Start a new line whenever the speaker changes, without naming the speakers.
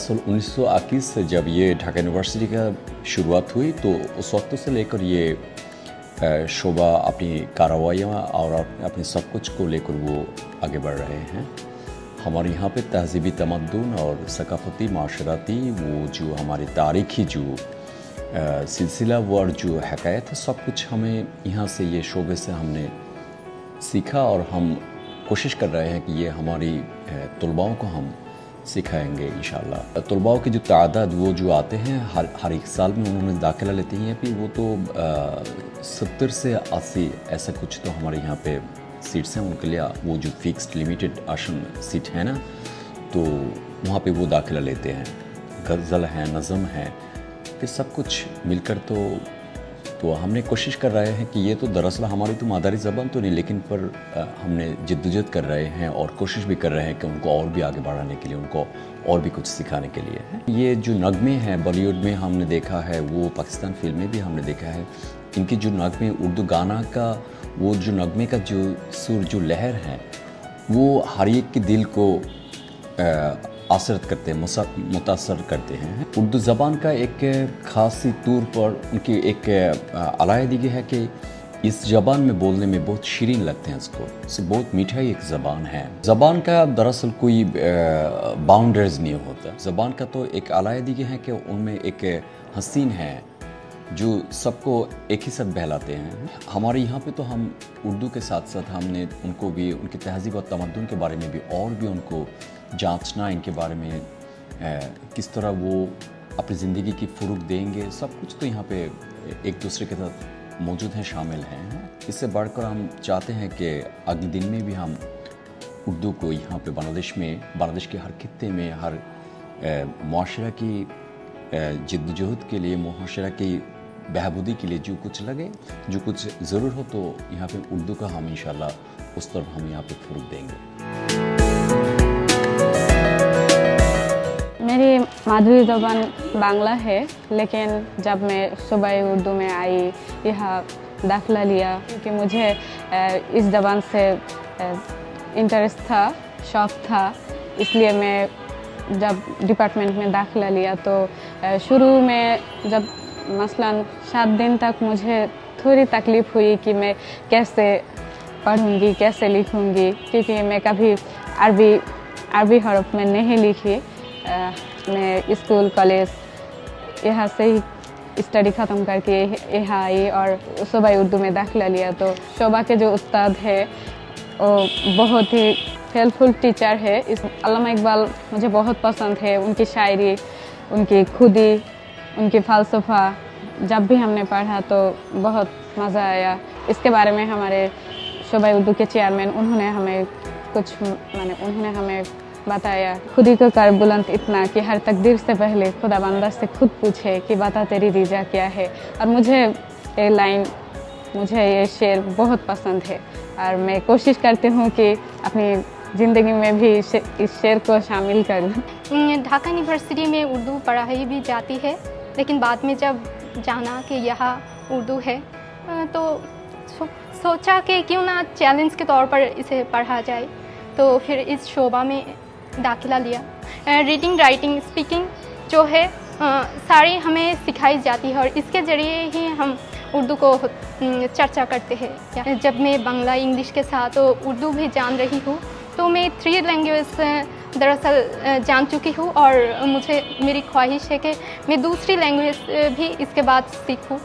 दरअसल 1921 से जब ये ढाका यूनिवर्सिटी का शुरुआत हुई तो उस वक्त से लेकर ये शोबा अपनी कार्रवाइयाँ और अपने सब कुछ को लेकर वो आगे बढ़ रहे हैं। हमारे यहाँ पे तहज़ीबी तमद्दुन और सकाफ़ती माशराती वो जो हमारी तारीख़ी जो सिलसिला वर जो हकायत है, सब कुछ हमें यहाँ से ये शोबे से हमने सीखा और हम कोशिश कर रहे हैं कि ये हमारी तलबाओं को हम सिखाएंगे इंशाअल्लाह। तलबाओं की जो तादाद वो जो आते हैं हर एक साल में उन्होंने दाखिला लेते हैं, फिर वो तो 70 से 80 ऐसा कुछ तो हमारे यहाँ पे सीट्स हैं उनके लिए। वो जो फिक्स्ड लिमिटेड आसन सीट है ना, तो वहाँ पे वो दाखिला लेते हैं। गज़ल है, नज़म है, ये सब कुछ मिलकर तो हमने कोशिश कर रहे हैं कि ये तो दरअसल हमारी तो मादरी ज़बान तो नहीं, लेकिन पर हमने जिद्दोजहद कर रहे हैं और कोशिश भी कर रहे हैं कि उनको और भी आगे बढ़ाने के लिए, उनको और भी कुछ सिखाने के लिए। ये जो नगमे हैं बॉलीवुड में हमने देखा है, वो पाकिस्तान फिल्म में भी हमने देखा है, इनकी जो नगमे उर्दू गाना का वो जो नगमे का जो सुर जो लहर है वो हर एक के दिल को असरत करते हैं, मुतासर करते हैं। उर्दू ज़बान का एक ख़ासी तौर पर उनकी एक अलायदगी है कि इस ज़बान में बोलने में बहुत शीरीन लगते हैं इसको, इससे बहुत मीठा एक ज़बान है। ज़बान का दरअसल कोई बाउंड्रीज नहीं होता। ज़बान का तो एक अलायदगी है कि उनमें एक हसीन है जो सबको एक ही साथ बहलाते हैं। हमारे यहाँ पे तो हम उर्दू के साथ साथ हमने उनको भी उनकी तहज़ीब और तमद्दुन के बारे में भी और भी उनको जांचना, इनके बारे में किस तरह वो अपनी ज़िंदगी की फ़रोग़ देंगे, सब कुछ तो यहाँ पे एक दूसरे के साथ मौजूद हैं, शामिल हैं। इससे बढ़कर हम चाहते हैं कि अगले दिन में भी हम उर्दू को यहाँ पे बांग्लादेश के हर खित्ते में, हर मुआशरा की जिद्दोजहद के लिए, मुआशरा की बहबूदी के लिए जो कुछ लगे, जो कुछ ज़रूर हो, तो यहाँ पे उर्दू का हम इंशाअल्लाह उस तरफ हम यहाँ पे फ़रोग़ देंगे।
मेरी मादरी ज़बान बांग्ला है, लेकिन जब मैं शोबाए उर्दू में आई, यहाँ दाखिला लिया, क्योंकि मुझे इस ज़बान से इंटरेस्ट था, शौक़ था, इसलिए मैं जब डिपार्टमेंट में दाखिला लिया तो शुरू में जब मसलन 7 दिन तक मुझे थोड़ी तकलीफ़ हुई कि मैं कैसे पढ़ूंगी, कैसे लिखूंगी, क्योंकि मैं कभी अरबी हरफ में नहीं लिखी। मैं स्कूल कॉलेज यहाँ से ही स्टडी ख़त्म करके यहाँ आई और शोबाए उर्दू में दाखिला लिया। तो शोबा के जो उस्ताद है वो बहुत ही हेल्पफुल टीचर है। अल्लामा इकबाल मुझे बहुत पसंद है, उनकी शायरी, उनकी खुदी, उनकी फ़लसफ़ा जब भी हमने पढ़ा तो बहुत मज़ा आया। इसके बारे में हमारे शोबाए उर्दू के चेयरमैन उन्होंने हमें बताया, खुदी को कर बुलंद इतना कि हर तकदीर से पहले खुदा बंदा से खुद पूछे कि बता तेरी रिजा क्या है। और मुझे ये शेर बहुत पसंद है और मैं कोशिश करती हूँ कि अपनी ज़िंदगी में भी इस शेर को शामिल करूँ।
ढाका यूनिवर्सिटी में उर्दू पढ़ाई भी जाती है, लेकिन बाद में जब जाना कि यहाँ उर्दू है तो सोचा कि क्यों ना चैलेंज के तौर पर इसे पढ़ा जाए, तो फिर इस शोबा में दाखिला लिया। रीडिंग, राइटिंग, स्पीकिंग जो है सारी हमें सिखाई जाती है और इसके ज़रिए ही हम उर्दू को चर्चा करते हैं। जब मैं बांग्ला, इंग्लिश के साथ उर्दू भी जान रही हूँ, तो मैं 3 लैंग्वेज दरअसल जान चुकी हूँ और मेरी ख्वाहिश है कि मैं दूसरी लैंग्वेज भी इसके बाद सीखूँ।